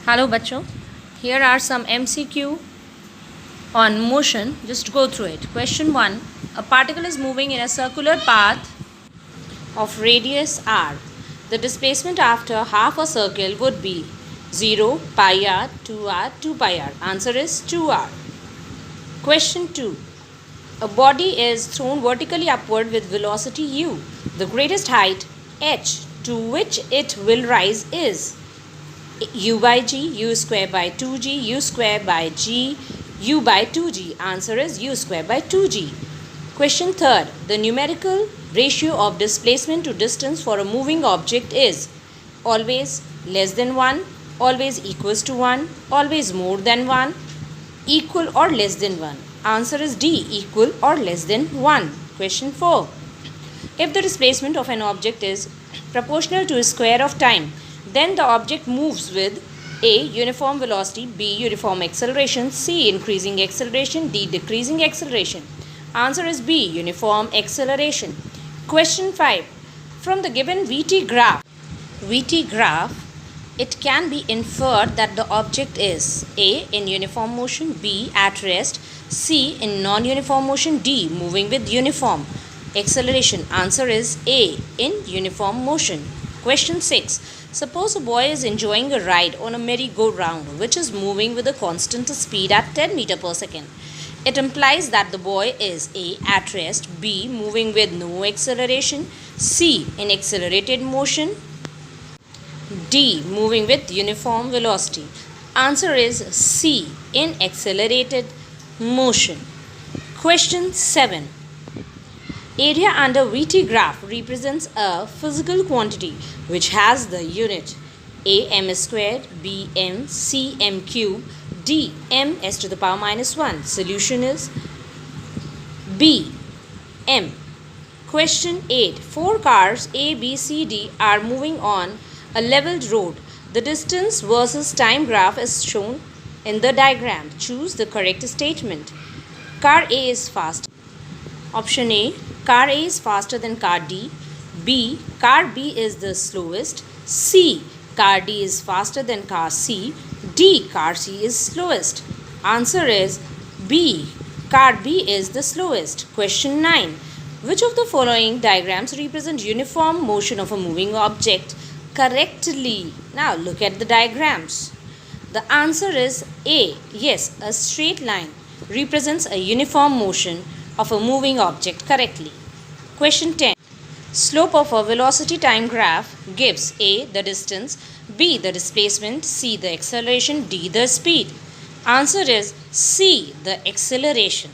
Hello bachcho, here are some MCQ on motion. Just go through it. Question 1. A particle is moving in a circular path of radius r. The displacement after half a circle would be 0, pi r, 2r, 2 pi r. Answer is 2r. Question 2. A body is thrown vertically upward with velocity u. The greatest height h to which it will rise is u by g, u square by 2g, u square by g, u by 2g. Answer is u square by 2g. Question 3. The numerical ratio of displacement to distance for a moving object is always less than 1, always equals to 1, always more than 1, equal or less than 1. Answer is D, equal or less than 1. Question 4. If the displacement of an object is proportional to a square of time, then the object moves with A. Uniform velocity, B. Uniform acceleration, C. Increasing acceleration, D. Decreasing acceleration. Answer is B. Uniform acceleration. Question 5. From the given VT graph, it can be inferred that the object is A. In uniform motion, B. At rest, C. In non-uniform motion, D. Moving with uniform acceleration. Answer is A. In uniform motion. Question 6. Suppose a boy is enjoying a ride on a merry-go-round which is moving with a constant speed at 10 meters per second. It implies that the boy is A. At rest, B. Moving with no acceleration, C. In accelerated motion, D. Moving with uniform velocity. Answer is C. In accelerated motion. Question 7. Area under VT graph represents a physical quantity which has the unit A m squared, B m, C m cube, D m s to the power minus 1. Solution is B m. Question 8. 4 cars A, B, C, D are moving on a leveled road. The distance versus time graph is shown in the diagram. Choose the correct statement. Car A is fast. Option A. Car A is faster than car D. B. Car B is the slowest. C. Car D is faster than car C. D. Car C is slowest. Answer is B. Car B is the slowest. Question 9. Which of the following diagrams represent uniform motion of a moving object correctly? Now look at the diagrams. The answer is A. Yes, a straight line represents a uniform motion of a moving object correctly. Question 10. Slope of a velocity time graph gives A. the distance, B. the displacement, C. the acceleration, D. the speed. Answer is C. the acceleration.